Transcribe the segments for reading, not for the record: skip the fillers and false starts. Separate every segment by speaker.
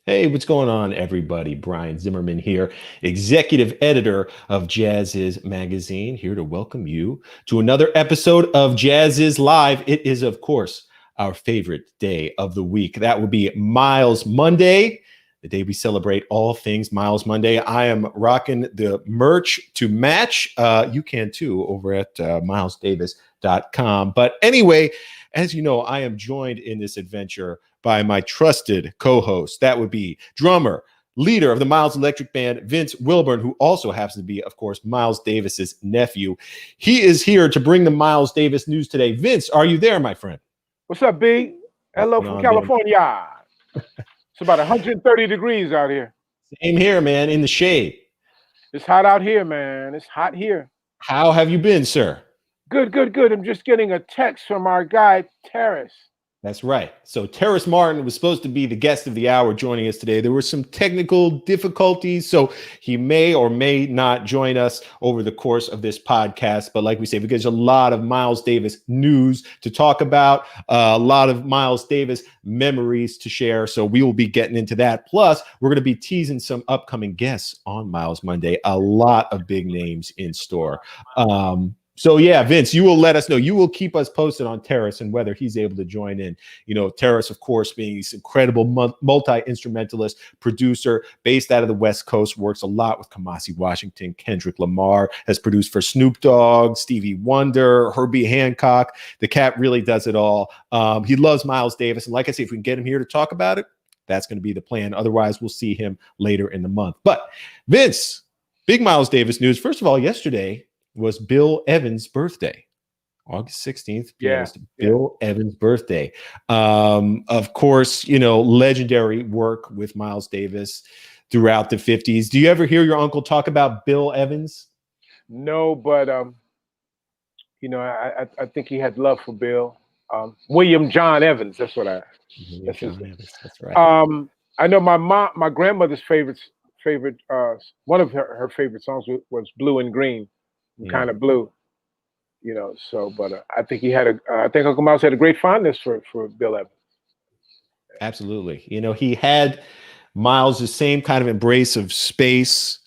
Speaker 1: Hey, what's going on, everybody? Brian Zimmerman here, executive editor of Jazz Is Magazine, here to welcome you to another episode of Jazz Is Live. It is, of course, our favorite day of the week. That would be Miles Monday, the day we celebrate all things Miles Monday. I am rocking the merch to match. You can too over at milesdavis.com. But anyway, as you know, I am joined in this adventure by my trusted co-host. That would be drummer, leader of the Miles Electric Band, Vince Wilburn, who also happens to be, of course, Miles Davis's nephew. He is here to bring the Miles Davis news today. Vince, are you there, my friend?
Speaker 2: What's up, B?
Speaker 1: What's
Speaker 2: Hello
Speaker 1: going
Speaker 2: from
Speaker 1: on, man?
Speaker 2: California. It's about 130 degrees out here.
Speaker 1: Same here, man, in the shade.
Speaker 2: It's hot out here, man. It's hot here.
Speaker 1: How have you been, sir?
Speaker 2: Good, good, good. I'm just getting a text from our guy, Terrace.
Speaker 1: That's right. So Terrace Martin was supposed to be the guest of the hour joining us today. There were some technical difficulties, so he may or may not join us over the course of this podcast. But like we say, because there's a lot of Miles Davis news to talk about, a lot of Miles Davis memories to share. So we will be getting into that. Plus, we're going to be teasing some upcoming guests on Miles Monday. A lot of big names in store. So yeah, Vince, you will let us know. You will keep us posted on Terrace and whether he's able to join in. You know, Terrace, of course, being this incredible multi-instrumentalist producer based out of the West Coast, works a lot with Kamasi Washington, Kendrick Lamar, has produced for Snoop Dogg, Stevie Wonder, Herbie Hancock. The cat really does it all. He loves Miles Davis. And like I say, if we can get him here to talk about it, that's going to be the plan. Otherwise, we'll see him later in the month. But Vince, big Miles Davis news. First of all, yesterday was Bill Evans' birthday. August 16th, Bill Evans' birthday. Of course, you know, legendary work with Miles Davis throughout the 50s. Do you ever hear your uncle talk about Bill Evans?
Speaker 2: No, but you know, I think he had love for Bill. William John Evans. That's what I.
Speaker 1: That's right.
Speaker 2: I know my grandmother's favorite, one of her favorite songs was "Blue and Green," kind of blue. You know, so but I think I think Uncle Miles had a great fondness for Bill Evans.
Speaker 1: Absolutely. You know, he had Miles' same kind of embrace of space,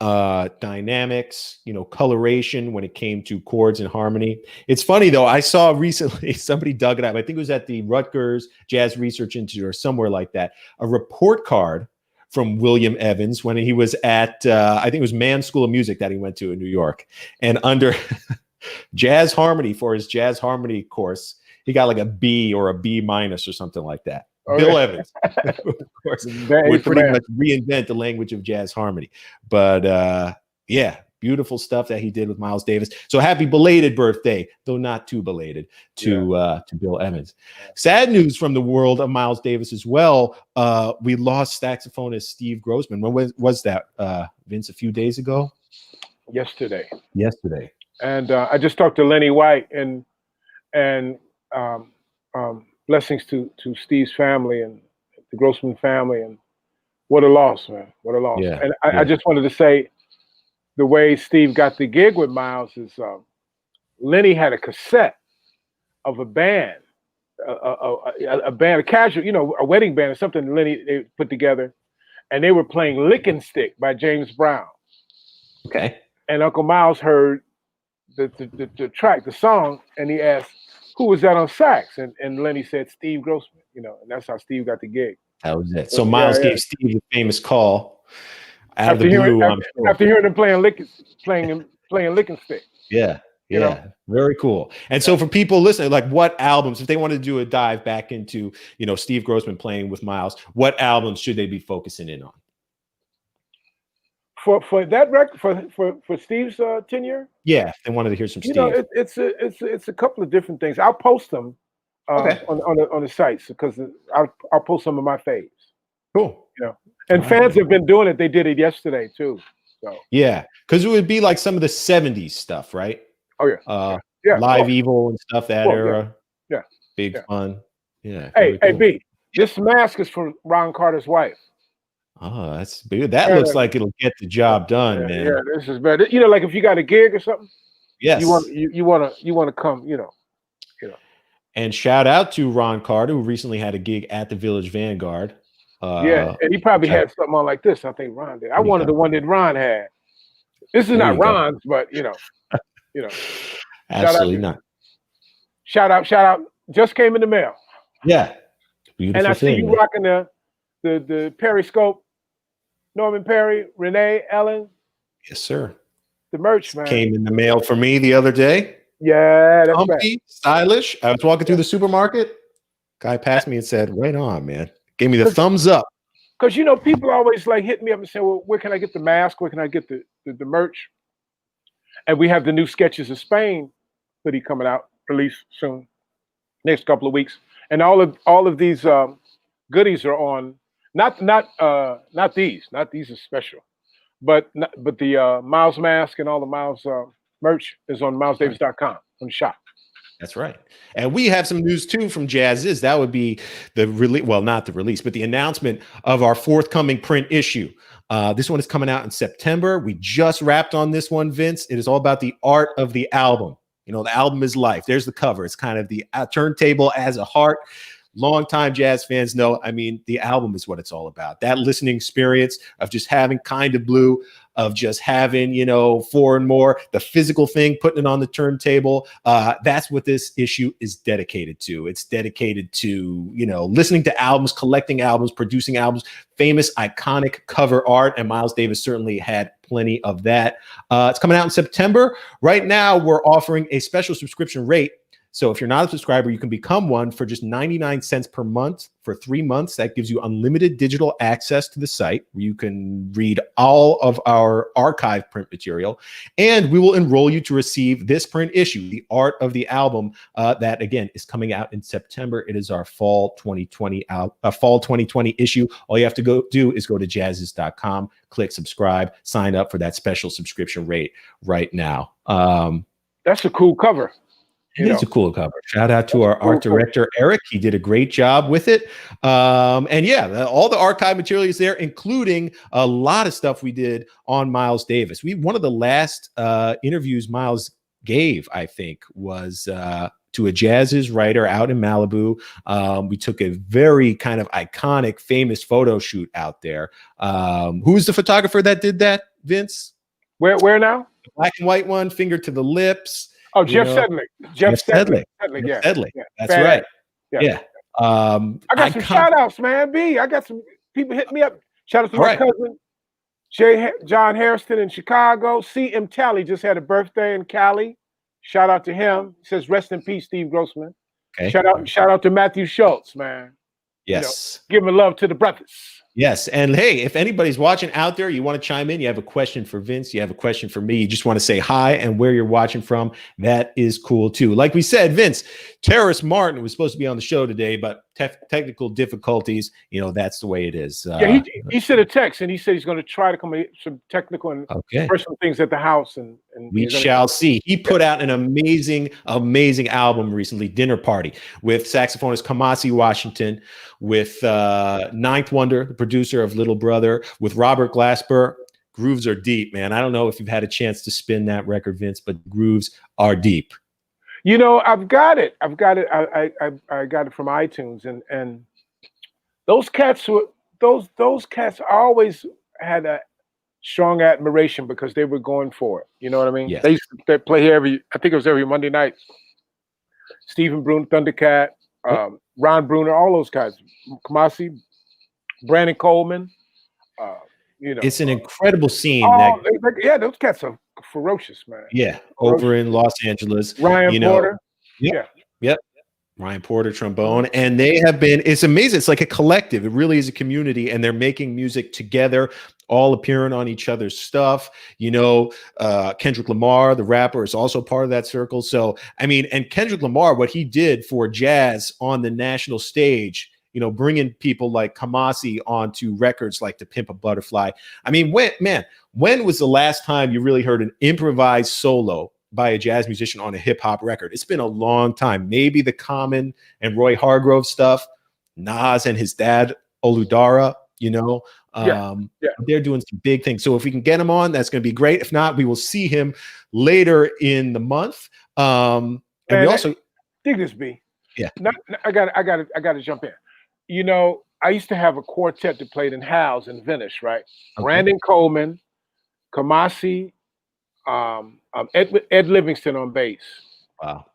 Speaker 1: dynamics, you know, coloration when it came to chords and harmony. It's funny though, I saw recently somebody dug it up. I think it was at the Rutgers Jazz Research Institute or somewhere like that, a report card from William Evans when he was at, I think it was Mann School of Music that he went to in New York. And under jazz harmony for his jazz harmony course, he got like a B or a B minus or something like that. Oh, Bill Evans, of course, would pretty much reinvent the language of jazz harmony. But yeah, beautiful stuff that he did with Miles Davis. So happy belated birthday, though not too belated, to Bill Evans. Sad news from the world of Miles Davis as well. We lost saxophonist Steve Grossman. When was that, Vince? A few days ago?
Speaker 2: Yesterday. And I just talked to Lenny White and blessings to Steve's family and the Grossman family, and what a loss, man. What a loss. And I just wanted to say the way Steve got the gig with Miles is Lenny had a cassette of a band, a band, a casual, you know, a wedding band or something they put together, and they were playing Lick and Stick by James Brown.
Speaker 1: Okay.
Speaker 2: And Uncle Miles heard the track, the song, and he asked, who was that on sax? And Lenny said, Steve Grossman, you know, and that's how Steve got the gig.
Speaker 1: That was it. So Miles gave Steve the famous call out of the blue.
Speaker 2: After hearing him playing Lick and Stick.
Speaker 1: Yeah. Yeah, you know? Very cool. And so for people listening, like what albums, if they want to do a dive back into, you know, Steve Grossman playing with Miles, what albums should they be focusing in on?
Speaker 2: For that record, for Steve's tenure?
Speaker 1: Yeah, if they wanted to hear some Steve.
Speaker 2: You know, it's a couple of different things. I'll post them on the sites because I'll post some of my faves.
Speaker 1: Cool.
Speaker 2: You know, and fans have been doing it. They did it yesterday too. So
Speaker 1: yeah, because it would be like some of the '70s stuff, right?
Speaker 2: Oh yeah.
Speaker 1: Live Evil and stuff that era.
Speaker 2: Yeah.
Speaker 1: Big fun. Yeah.
Speaker 2: Hey, B. This mask is for Ron Carter's wife.
Speaker 1: Oh, that's big. That looks like it'll get the job done, man.
Speaker 2: Yeah, this is better. You know, like if you got a gig or something.
Speaker 1: Yes.
Speaker 2: You want to come. You know.
Speaker 1: And shout out to Ron Carter, who recently had a gig at the Village Vanguard.
Speaker 2: And he probably had something on like this. I think Ron did. I wanted the one that Ron had. This is not Ron's, but you know.
Speaker 1: Absolutely not.
Speaker 2: Shout out. Just came in the mail.
Speaker 1: Yeah. Beautiful
Speaker 2: and I
Speaker 1: thing,
Speaker 2: see you rocking the Periscope. Norman Perry, Renee, Ellen.
Speaker 1: Yes, sir.
Speaker 2: The merch, man.
Speaker 1: Came in the mail for me the other day.
Speaker 2: Yeah, that's
Speaker 1: comfy, stylish. I was walking through the supermarket. Guy passed me and said, "Right on, man." Gave me the thumbs up.
Speaker 2: Because people always like hit me up and say, "Well, where can I get the mask? Where can I get the merch?" And we have the new Sketches of Spain hoodie coming out, released soon, next couple of weeks. And all of these goodies are on. Not these are special, but the Miles mask and all the Miles merch is on milesdavis.com on the shop.
Speaker 1: That's right. And we have some news too from Jazz's. That would be the release, well, not the release, but the announcement of our forthcoming print issue. This one is coming out in September. We just wrapped on this one, Vince. It is all about the art of the album. The album is life. There's the cover. It's kind of the turntable as a heart. Longtime jazz fans know, the album is what it's all about. That listening experience of just having Kind of Blue, of just having, 4 and More, the physical thing, putting it on the turntable. That's what this issue is dedicated to. It's dedicated to, listening to albums, collecting albums, producing albums, famous, iconic cover art. And Miles Davis certainly had plenty of that. It's coming out in September. Right now, we're offering a special subscription rate. So if you're not a subscriber, you can become one for just 99 cents per month for 3 months. That gives you unlimited digital access to the site where you can read all of our archive print material. And we will enroll you to receive this print issue, The Art of the Album, that again is coming out in September. It is our fall 2020 issue. All you have to do is go to jazzes.com, click subscribe, sign up for that special subscription rate right now.
Speaker 2: That's a cool cover.
Speaker 1: It's a cool cover. Shout out to our art director, Eric. He did a great job with it. And yeah, all the archive material is there, including a lot of stuff we did on Miles Davis. One of the last interviews Miles gave, I think, was to a Jazz's writer out in Malibu. We took a very kind of iconic, famous photo shoot out there. Who's the photographer that did that, Vince?
Speaker 2: Where now?
Speaker 1: The black and white one, finger to the lips.
Speaker 2: Oh, Jeff Sedlick. Jeff Sedlick.
Speaker 1: Yeah. Sedlick. That's right. Yeah.
Speaker 2: I got some shout outs, man. I got some people hit me up. Shout out to my cousin, John Hairston in Chicago. C.M. Talley just had a birthday in Cali. Shout out to him. He says, "Rest in peace, Steve Grossman." Okay. Shout out to Matthew Schultz, man.
Speaker 1: Yes.
Speaker 2: Giving love to the brothers.
Speaker 1: Yes. And hey, if anybody's watching out there, you want to chime in, you have a question for Vince, you have a question for me, you just want to say hi and where you're watching from, that is cool too. Like we said, Vince, Terrace Martin was supposed to be on the show today, but technical difficulties, that's the way it is. He
Speaker 2: sent a text and he said he's going to try to come in some technical and personal things at the house. And
Speaker 1: we shall see. He put out an amazing album recently, Dinner Party, with saxophonist Kamasi Washington, with Ninth Wonder, the producer of Little Brother, with Robert Glasper. Grooves are deep, man. I don't know if you've had a chance to spin that record, Vince, but grooves are deep.
Speaker 2: I've got it. I got it from iTunes, and those cats always had a strong admiration because they were going for it. You know what I mean?
Speaker 1: Yes.
Speaker 2: They used to play here every Monday night. Stephen Bruner, Thundercat, Ron Bruner, all those guys, Kamasi, Brandon Coleman.
Speaker 1: It's an incredible scene.
Speaker 2: Those cats are ferocious, man.
Speaker 1: Yeah, over in Los Angeles.
Speaker 2: Ryan Porter.
Speaker 1: Yep. Ryan Porter, trombone. And they have been, it's amazing. It's like a collective. It really is a community, and they're making music together, all appearing on each other's stuff. Kendrick Lamar, the rapper, is also part of that circle. So, and Kendrick Lamar, what he did for jazz on the national stage, bringing people like Kamasi onto records like To Pimp a Butterfly. When was the last time you really heard an improvised solo by a jazz musician on a hip hop record? It's been a long time. Maybe the Common and Roy Hargrove stuff, Nas and his dad, Oludara, they're doing some big things. So if we can get him on, that's going to be great. If not, we will see him later in the month. And we also
Speaker 2: dig this, B.
Speaker 1: Yeah.
Speaker 2: I got to jump in. I used to have a quartet that played in House in Venice, right?
Speaker 1: Okay.
Speaker 2: Brandon Coleman, Kamasi, Ed Livingston on bass.
Speaker 1: Wow.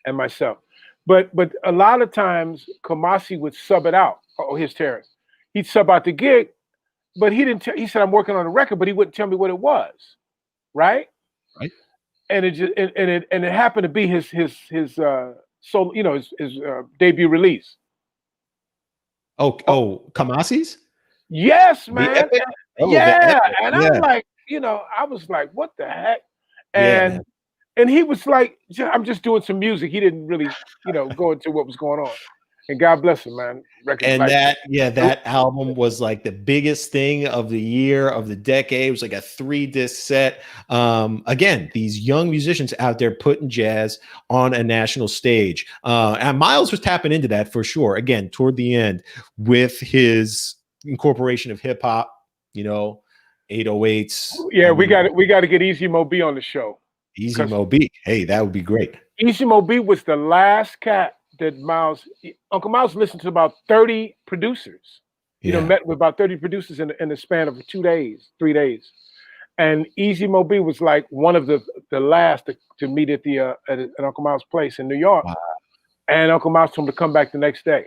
Speaker 2: And myself. But a lot of times Kamasi would sub it out. Oh, here's Terrace. He'd sub out the gig, but he didn't. He said, "I'm working on a record," but he wouldn't tell me what it was, right?
Speaker 1: Right.
Speaker 2: And it just and it happened to be his solo, his debut release.
Speaker 1: Kamasi's?
Speaker 2: Yes,
Speaker 1: The
Speaker 2: man.
Speaker 1: epic? Oh, the
Speaker 2: Yeah,
Speaker 1: epic.
Speaker 2: and
Speaker 1: Yeah.
Speaker 2: I'm like, I was like, what the heck?
Speaker 1: Yeah,
Speaker 2: And
Speaker 1: man.
Speaker 2: and he was like, I'm just doing some music. He didn't really, go into what was going on. And God bless him, man. Records
Speaker 1: And
Speaker 2: like
Speaker 1: that album was like the biggest thing of the year, of the decade. It was like a 3-disc set. Again, these young musicians out there putting jazz on a national stage. And Miles was tapping into that for sure. Again, toward the end with his incorporation of hip hop, 808s.
Speaker 2: Yeah, we got to get Easy Mo B on the show.
Speaker 1: Easy Mo B. Hey, that would be great.
Speaker 2: Easy Mo B was the last cat that Uncle Miles listened to about 30 producers. Met with about 30 producers in the span of 2 days, 3 days. And Easy Mo B was like one of the last to meet at at Uncle Miles' place in New York.
Speaker 1: Wow.
Speaker 2: And Uncle Miles told him to come back the next day.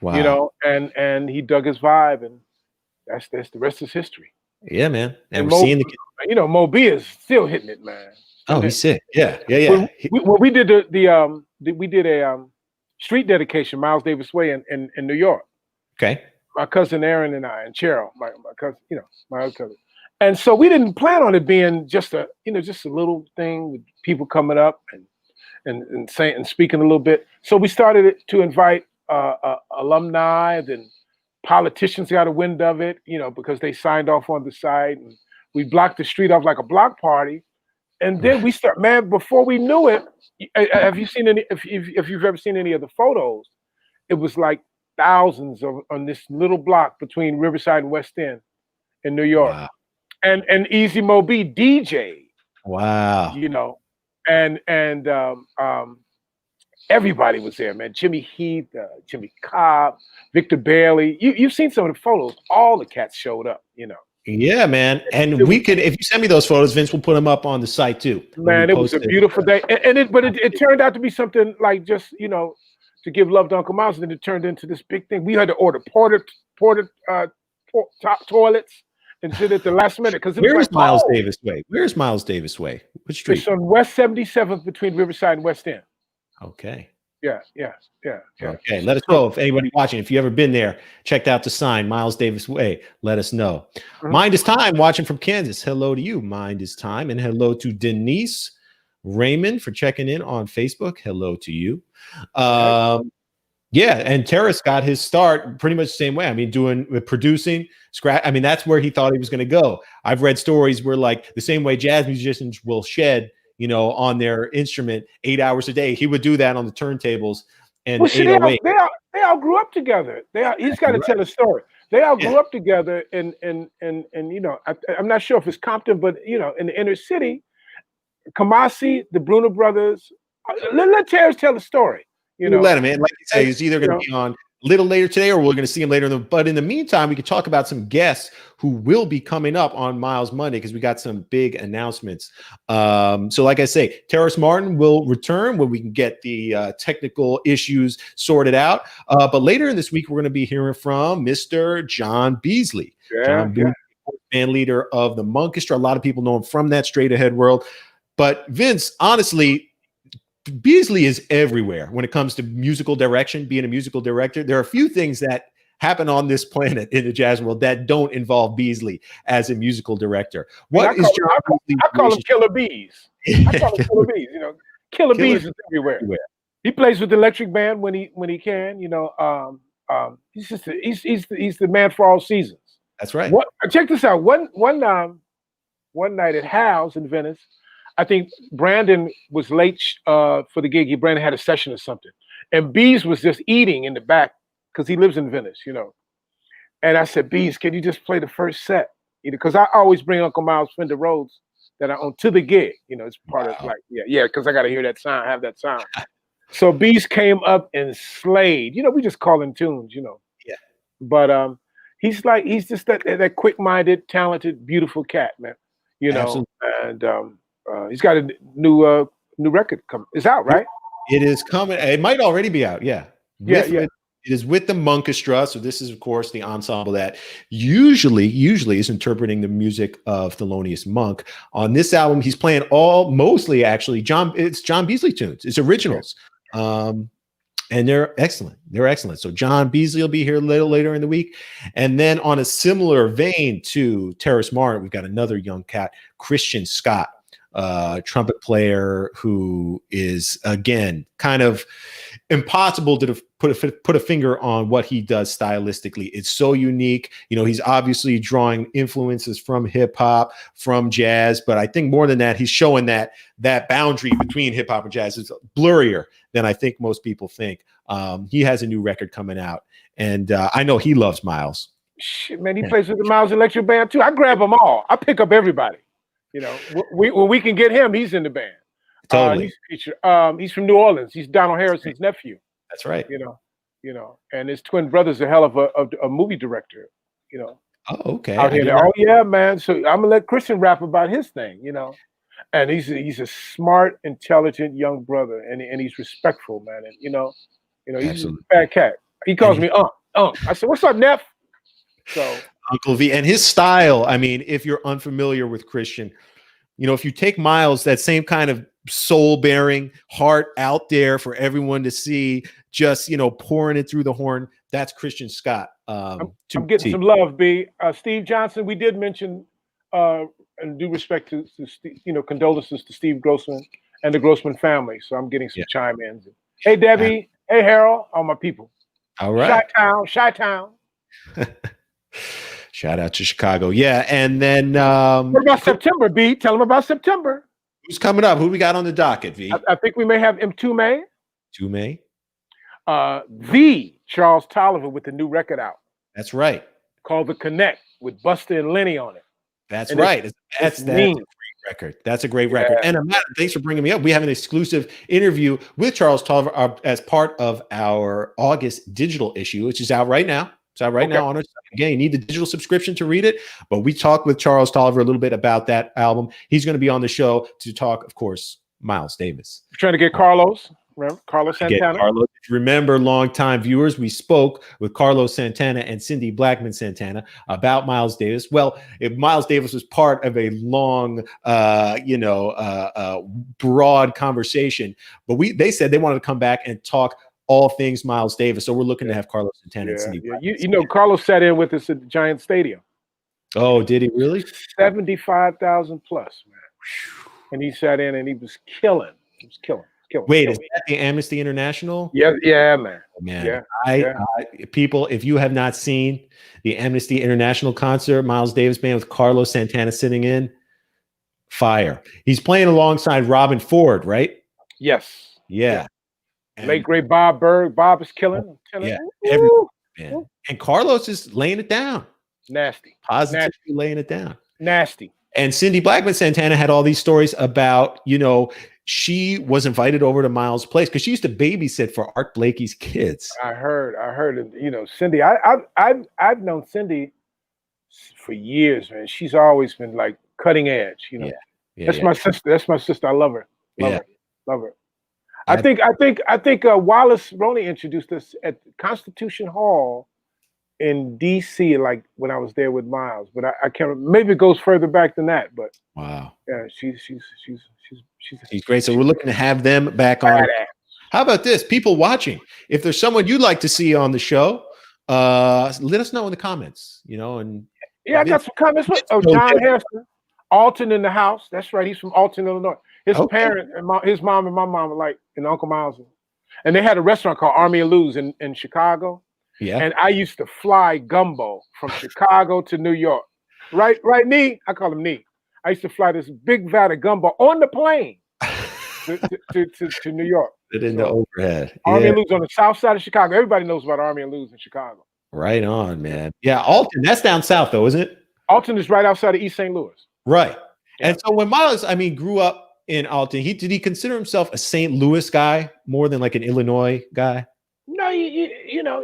Speaker 1: Wow.
Speaker 2: And he dug his vibe, and that's the rest is history.
Speaker 1: Yeah, man. And we're seeing
Speaker 2: Mo B is still hitting it, man.
Speaker 1: He's sick. Yeah.
Speaker 2: When we did we did a street dedication, Miles Davis Way in New York.
Speaker 1: Okay.
Speaker 2: My cousin Aaron and I, and Cheryl, my cousin, my other cousin. And so we didn't plan on it being just a little thing with people coming up and saying and speaking a little bit. So we started it to invite alumni, then politicians got a wind of it, because they signed off on the site, and we blocked the street off like a block party. And then we start, man, before we knew it, have you seen any, if you've ever seen any of the photos, it was like thousands on this little block between Riverside and West End in New York.
Speaker 1: Wow.
Speaker 2: And Easy Mo B DJ.
Speaker 1: Wow.
Speaker 2: And everybody was there, man. Jimmy Heath, Jimmy Cobb, Victor Bailey. You've seen some of the photos. All the cats showed up,
Speaker 1: Yeah, man. And we could, if you send me those photos, Vince, we'll put them up on the site too.
Speaker 2: Man, it was a beautiful day. But it turned out to be something like just, to give love to Uncle Miles, and then it turned into this big thing. We had to order porta toilets and did it the last minute. Because
Speaker 1: where's Miles Davis Way? Where's Miles Davis Way? Which street?
Speaker 2: It's on West 77th between Riverside and West End.
Speaker 1: Okay.
Speaker 2: Yeah.
Speaker 1: Okay, let us know if anybody watching, if you ever been there, checked out the sign, Miles Davis Way, let us know. Mm-hmm. Mind is Time, watching from Kansas. Hello to you, Mind is Time. And hello to Denise Raymond for checking in on Facebook. Hello to you. Yeah, and Terrace got his start pretty much the same way. I mean, producing, scratch. I mean, that's where he thought he was going to go. I've read stories where, like, the same way jazz musicians will shed, on their instrument 8 hours a day, he would do that on the turntables. And
Speaker 2: they all grew up together. He's got to tell a story. They all grew up together, and I'm not sure if it's Compton, but in the inner city, Kamasi, the Bruno brothers. Let Terrace tell the story.
Speaker 1: Let him in. Like you say, he's either going to be on a little later today, or we're going to see him later. But in the meantime, we can talk about some guests who will be coming up on Miles Monday, because we got some big announcements. So like I say, Terrace Martin will return when we can get the technical issues sorted out. But later in this week, we're going to be hearing from Mr. John Beasley. John Beasley, band leader of the Monkestra. A lot of people know him from that straight ahead world. But Vince, honestly, Beasley is everywhere when it comes to musical direction, being a musical director. There are a few things that happen on this planet in the jazz world that don't involve Beasley as a musical director. I
Speaker 2: call him Killer Bees. I call him Killer Bees. Killer Bees is everywhere. He plays with the Electric Band when he can. He's the man for all seasons.
Speaker 1: That's right.
Speaker 2: Check this out. One night at Hal's in Venice, I think Brandon was late for the gig. Brandon had a session or something, and Bees was just eating in the back because he lives in Venice, And I said, Bees, can you just play the first set? Because I always bring Uncle Miles Fender Rhodes that I own to the gig. It's part of because I got to hear that sound, have that sound. So Bees came up and slayed. We just call in tunes.
Speaker 1: Yeah.
Speaker 2: but he's just that quick-minded, talented, beautiful cat, man.
Speaker 1: Absolutely.
Speaker 2: And he's got a new record coming. It's out, right?
Speaker 1: It is coming. It might already be out. Yeah. It is with the Monkestra. So this is, of course, the ensemble that usually is interpreting the music of Thelonious Monk. On this album, he's playing mostly actually it's John Beasley tunes. It's originals. And they're excellent. So John Beasley will be here a little later in the week. And then on a similar vein to Terrace Martin, we've got another young cat, Christian Scott, trumpet player who is, again, kind of impossible to put a finger on what he does stylistically. It's so unique. He's obviously drawing influences from hip hop, from jazz, but I think more than that, he's showing that boundary between hip hop and jazz is blurrier than I think most people think. He has a new record coming out, and I know he loves Miles.
Speaker 2: Shit, man, he plays with the Miles Electric Band too. I grab them all. I pick up everybody. When we can get him, he's in the band.
Speaker 1: Totally.
Speaker 2: He's from New Orleans. He's Donald Harrison's nephew.
Speaker 1: That's right.
Speaker 2: And his twin brother's a hell of a movie director.
Speaker 1: Oh, okay.
Speaker 2: Out here. Oh yeah, man. So I'm gonna let Christian rap about his thing. And he's a smart, intelligent young brother, and he's respectful, man. And he's
Speaker 1: Absolutely.
Speaker 2: a bad cat. He calls me Unc. I said, "What's up, Neff?" So
Speaker 1: Uncle V, and his style. I mean, if you're unfamiliar with Christian, if you take Miles, that same kind of soul-bearing heart out there for everyone to see, just pouring it through the horn. That's Christian Scott.
Speaker 2: I'm getting some love, B. Steve Johnson. We did mention, and due respect to Steve, condolences to Steve Grossman and the Grossman family. So I'm getting some chime-ins. Hey, Debbie. Hey, Harold. All my people.
Speaker 1: All right.
Speaker 2: Chi-town.
Speaker 1: Shout out to Chicago. Yeah. And then
Speaker 2: what about September, B? Tell them about September.
Speaker 1: Who's coming up? Who we got on the docket, V?
Speaker 2: I think we may have Mtume.
Speaker 1: Mtume.
Speaker 2: The Charles Tolliver with the new record out.
Speaker 1: That's right.
Speaker 2: Called The Connect with Busta and Lenny on it.
Speaker 1: That's right. That's a great record. That's a great record. And thanks for bringing me up. We have an exclusive interview with Charles Tolliver as part of our August digital issue, which is out right now. It's out right now on our site. Again, you need the digital subscription to read it. But we talked with Charles Tolliver a little bit about that album. He's going to be on the show to talk, of course, Miles Davis.
Speaker 2: We're trying to get Carlos. Remember Carlos Santana?
Speaker 1: Carlos. Remember, longtime viewers, we spoke with Carlos Santana and Cindy Blackman Santana about Miles Davis. Well, if Miles Davis was part of a long, broad conversation, but they said they wanted to come back and talk all things Miles Davis. So we're looking to have Carlos Santana and Cindy Blackman.
Speaker 2: Carlos sat in with us at the Giant Stadium.
Speaker 1: Oh, did he really?
Speaker 2: 75,000 plus, man. And he sat in and he was killing. He was killing.
Speaker 1: Wait, is that the Amnesty International?
Speaker 2: Yeah, man.
Speaker 1: Man, people, if you have not seen the Amnesty International concert, Miles Davis band with Carlos Santana sitting in, fire. He's playing alongside Robin Ford, right?
Speaker 2: Yes.
Speaker 1: Yeah.
Speaker 2: Late great Bob Berg. Bob is killing.
Speaker 1: Everyone, man. And Carlos is laying it down.
Speaker 2: Nasty.
Speaker 1: Positively laying it down.
Speaker 2: Nasty.
Speaker 1: And Cindy Blackman Santana had all these stories about, she was invited over to Miles' place because she used to babysit for Art Blakey's kids.
Speaker 2: I heard, Cindy. I've known Cindy for years, man. She's always been like cutting edge. That's my sister. That's my sister. I love her. Love her. I think Wallace Roney introduced us at Constitution Hall in DC, like when I was there with Miles, but I can't. Maybe it goes further back than that. But
Speaker 1: wow,
Speaker 2: yeah, she's
Speaker 1: great. So we're looking to have them back on. How about this? People watching, if there's someone you'd like to see on the show, let us know in the comments. And
Speaker 2: I got some comments. John Harrison, Alton in the house. That's right. He's from Alton, Illinois. His parents and his mom and my mom were like, and Uncle Miles, and they had a restaurant called Army of Lou's in Chicago.
Speaker 1: Yeah.
Speaker 2: And I used to fly gumbo from Chicago to New York. Right, Nee? I call him Nee. I used to fly this big vat of gumbo on the plane to New York.
Speaker 1: In the overhead.
Speaker 2: Army of Lou's on the south side of Chicago. Everybody knows about Army of Lou's in Chicago.
Speaker 1: Right on, man. Yeah, Alton, that's down south though, isn't it?
Speaker 2: Alton is right outside of East St. Louis.
Speaker 1: Right. Yeah. And so when Miles, grew up in Alton, did he consider himself a St. Louis guy more than like an Illinois guy?
Speaker 2: No,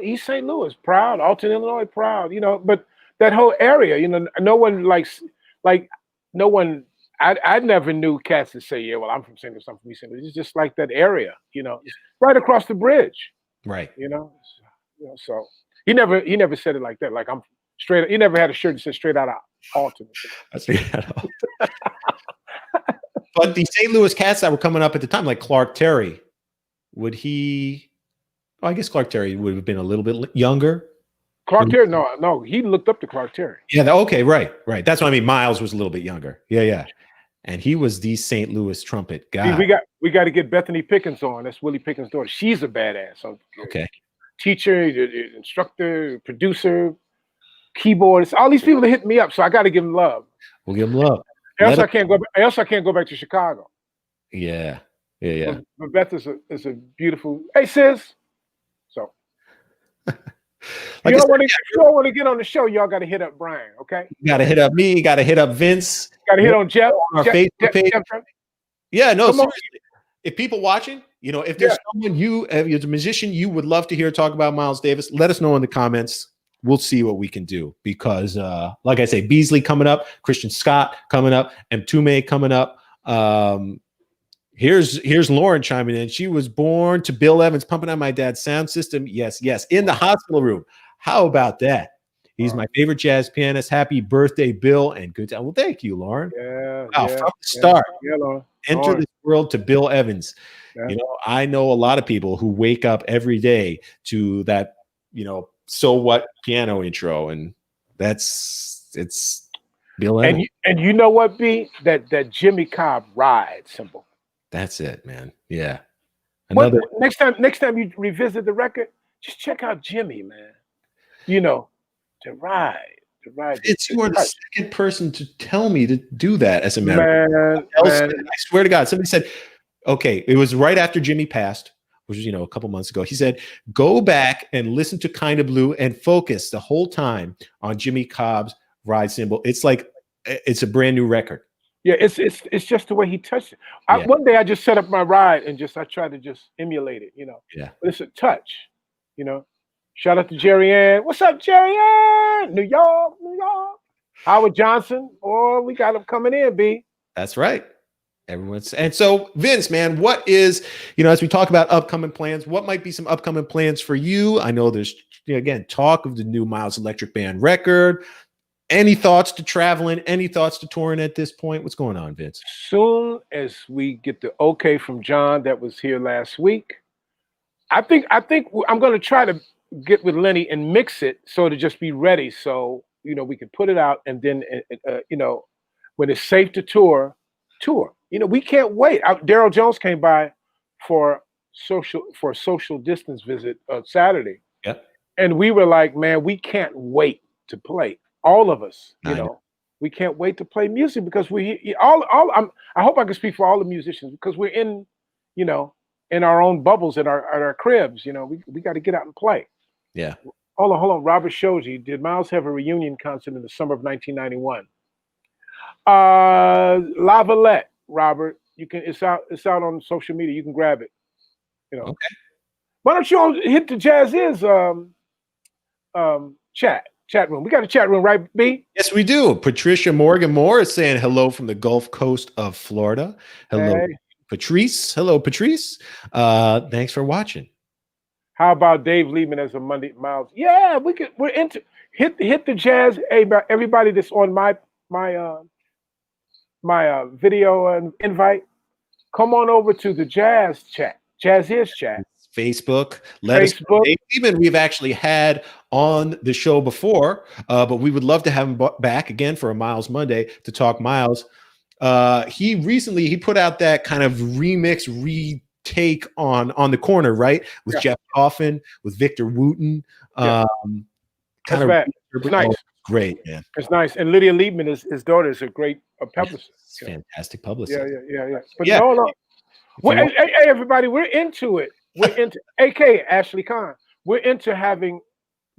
Speaker 2: East St. Louis, proud, Alton, Illinois, proud, but that whole area, no one no one, I never knew cats that say, yeah, well, I'm from St. Louis, I'm from East St. Louis. It's just like that area, it's right across the bridge,
Speaker 1: right.
Speaker 2: So he never said it like that. Like I'm straight, he never had a shirt that said straight out of Alton.
Speaker 1: But the St. Louis cats that were coming up at the time, like Clark Terry, would he? I guess Clark Terry would have been a little bit younger.
Speaker 2: Clark Terry, no, he looked up to Clark Terry.
Speaker 1: Yeah, okay, right. That's what I mean. Miles was a little bit younger. Yeah. And he was the St. Louis trumpet guy.
Speaker 2: See, we got to get Bethany Pickens on. That's Willie Pickens' daughter. She's a badass.
Speaker 1: Okay.
Speaker 2: Teacher, instructor, producer, keyboardist. All these people are hitting me up, so I got to give them love.
Speaker 1: We'll give them love.
Speaker 2: Else I can't go back to Chicago.
Speaker 1: Yeah.
Speaker 2: But Beth is a beautiful. Hey, sis. So. Like you don't want to get on the show, y'all got to hit up Brian, okay?
Speaker 1: You got to hit up me. You got to hit up Vince.
Speaker 2: Got to hit on Jeff.
Speaker 1: On our Facebook page. Yeah, no, seriously. If people watching, if there's someone as a musician, you would love to hear talk about Miles Davis, let us know in the comments. We'll see what we can do because, like I say, Beasley coming up, Christian Scott coming up, Mtume coming up. Here's Lauren chiming in. She was born to Bill Evans pumping on my dad's sound system. Yes, in the hospital room. How about that? He's my favorite jazz pianist. Happy birthday, Bill, and good time. Well, thank you, Lauren. From the start, enter this world to Bill Evans. Yeah. I know a lot of people who wake up every day to that, So What piano intro, and it's Bill Evans.
Speaker 2: And you know what, B? That Jimmy Cobb ride symbol.
Speaker 1: That's it, man. Yeah.
Speaker 2: Next time you revisit the record, just check out Jimmy, man. To ride.
Speaker 1: You are the second person to tell me to do that. As a matter of fact, I swear to God, somebody said, okay, it was right after Jimmy passed, which was a couple months ago. He said, go back and listen to Kinda Blue and focus the whole time on Jimmy Cobb's ride symbol. It's like it's a brand new record.
Speaker 2: Yeah, it's just the way he touched it. One day I just set up my ride and I tried to just emulate it,
Speaker 1: Yeah.
Speaker 2: But it's a touch, Shout out to Jerry Ann. What's up, Jerry Ann? New York. Howard Johnson. Oh, we got him coming in, B.
Speaker 1: That's right. And so Vince, man, what is, as we talk about upcoming plans, what might be some upcoming plans for you? I know there's, again, talk of the new Miles Electric Band record. Any thoughts to traveling? Any thoughts to touring at this point? What's going on, Vince?
Speaker 2: Soon as we get the okay from John that was here last week, I think I'm going to try to get with Lenny and mix it so to just be ready. So, we can put it out and then, when it's safe to tour. We can't wait. Daryl Jones came by for a social distance visit Saturday.
Speaker 1: Yeah.
Speaker 2: And we were like, man, we can't wait to play. All of us, we can't wait to play music because I hope I can speak for all the musicians because we're in our own bubbles at our cribs. We got to get out and play.
Speaker 1: Yeah.
Speaker 2: Hold on. Robert Shoji, did Miles have a reunion concert in the summer of 1991? Lavalette, Robert. It's out on social media. You can grab it.
Speaker 1: Okay.
Speaker 2: Why don't you all hit the Jazz Is chat room? We got a chat room, right, B?
Speaker 1: Yes, we do. Patricia Morgan Moore is saying hello from the Gulf Coast of Florida. Hello, hey. Patrice. Hello, Patrice. Thanks for watching.
Speaker 2: How about Dave Liebman as a Monday Miles? Yeah, we're into hit the Jazz. Hey, everybody that's on my video invite, come on over to the Jazz chat. Jazz Is chat.
Speaker 1: Facebook. Let us know. Even we've actually had on the show before, but we would love to have him back again for a Miles Monday to talk Miles. He recently put out that kind of remix retake on the corner, right? With Jeff Coffin, with Victor Wooten.
Speaker 2: That's right. It's nice.
Speaker 1: Oh, great, man.
Speaker 2: It's nice. And Lydia Liebman, his daughter, is a great publicist.
Speaker 1: Fantastic publicist.
Speaker 2: Yeah. But no. Hey, everybody, we're into it. We're into AK Ashley Khan. We're into having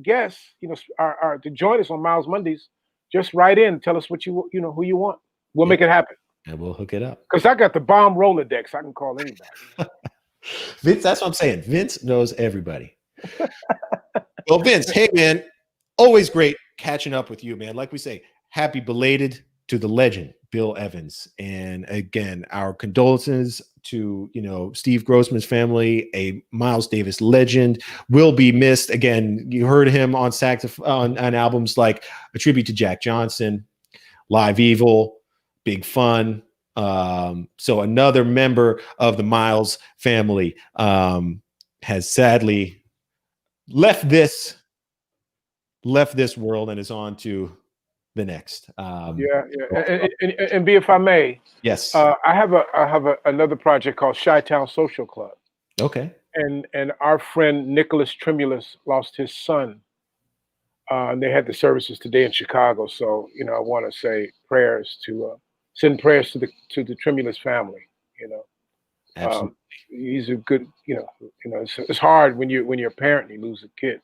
Speaker 2: guests, to join us on Miles Mondays. Just write in, tell us what who you want. We'll make it happen.
Speaker 1: And we'll hook it up.
Speaker 2: Because I got the bomb Rolodex. I can call anybody.
Speaker 1: Vince, that's what I'm saying. Vince knows everybody. Well, Vince, hey man, always great catching up with you, man. Like we say, happy belated to the legend, Bill Evans. And again, our condolences to, Steve Grossman's family, a Miles Davis legend, will be missed. Again, you heard him on saxophone on albums like A Tribute to Jack Johnson, Live Evil, Big Fun. So another member of the Miles family has sadly left this world and is on to the next.
Speaker 2: And B, if I may,
Speaker 1: yes,
Speaker 2: I have another project called Chi-Town Social Club.
Speaker 1: Okay.
Speaker 2: And our friend Nicholas Tremulous lost his son. And they had the services today in Chicago. So I want to say send prayers to the Tremulous family.
Speaker 1: Absolutely.
Speaker 2: He's a good. It's hard when you're a parent and you lose a kid.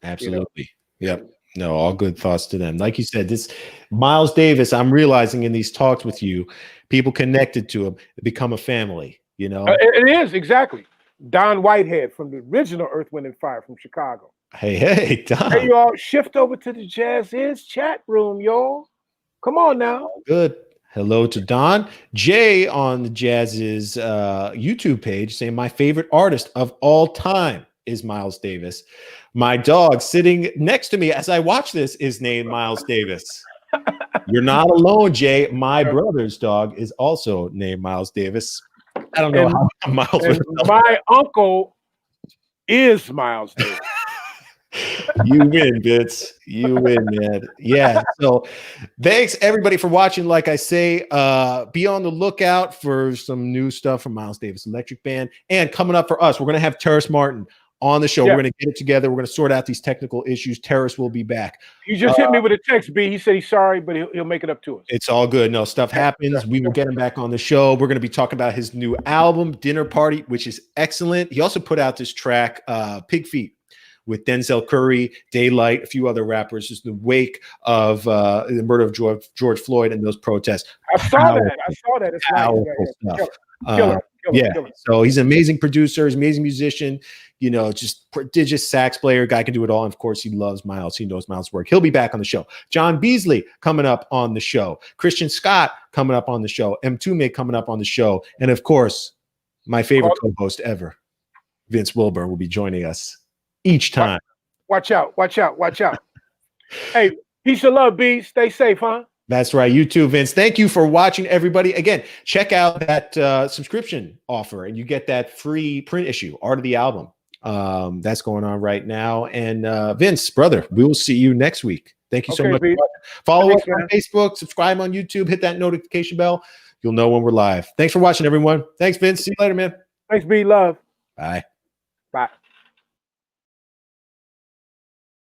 Speaker 1: Absolutely. Yep. No, all good thoughts to them. Like you said, this Miles Davis, I'm realizing in these talks with you, people connected to him become a family,
Speaker 2: It is, exactly. Don Whitehead from the original Earth, Wind, and Fire from Chicago.
Speaker 1: Hey, Don.
Speaker 2: Hey, y'all, shift over to the Jazz Is chat room, y'all. Come on now.
Speaker 1: Good. Hello to Don. Jay on the Jazz's YouTube page saying, my favorite artist of all time is Miles Davis. My dog sitting next to me as I watch this is named Miles Davis. You're not alone, Jay. My brother's dog is also named Miles Davis. I don't know how Miles was.
Speaker 2: My uncle is Miles Davis.
Speaker 1: You win, Vince. You win, man. Yeah. So thanks everybody for watching. Like I say, be on the lookout for some new stuff from Miles Davis Electric Band. And coming up for us, we're going to have Terrace Martin on the show. We're going to get it together. We're going to sort out these technical issues. Terrace will be back.
Speaker 2: He just hit me with a text, B. He said he's sorry, but he'll make it up to us.
Speaker 1: It's all good. No, stuff happens. We will get him back on the show. We're going to be talking about his new album, Dinner Party, which is excellent. He also put out this track, Pig Feet, with Denzel Curry, Daylight, a few other rappers, just in the wake of the murder of George Floyd and those protests.
Speaker 2: I saw that. It's
Speaker 1: powerful stuff.
Speaker 2: Killer.
Speaker 1: So he's an amazing producer, he's an amazing musician, just prodigious sax player. Guy can do it all. And of course, he loves Miles. He knows Miles' work. He'll be back on the show. John Beasley coming up on the show. Christian Scott coming up on the show. M2May coming up on the show. And of course, my favorite co-host ever, Vince Wilbur, will be joining us each time.
Speaker 2: Watch out. Hey, peace and love, B. Stay safe, huh?
Speaker 1: That's right. You too, Vince. Thank you for watching, everybody. Again, check out that subscription offer and you get that free print issue, Art of the Album. That's going on right now. And Vince, brother, we will see you next week. Thank you so much. Follow us on Facebook, subscribe on YouTube, hit that notification bell. You'll know when we're live. Thanks for watching, everyone. Thanks, Vince. See you later, man.
Speaker 2: Thanks, B. Love.
Speaker 1: Bye.
Speaker 2: Bye.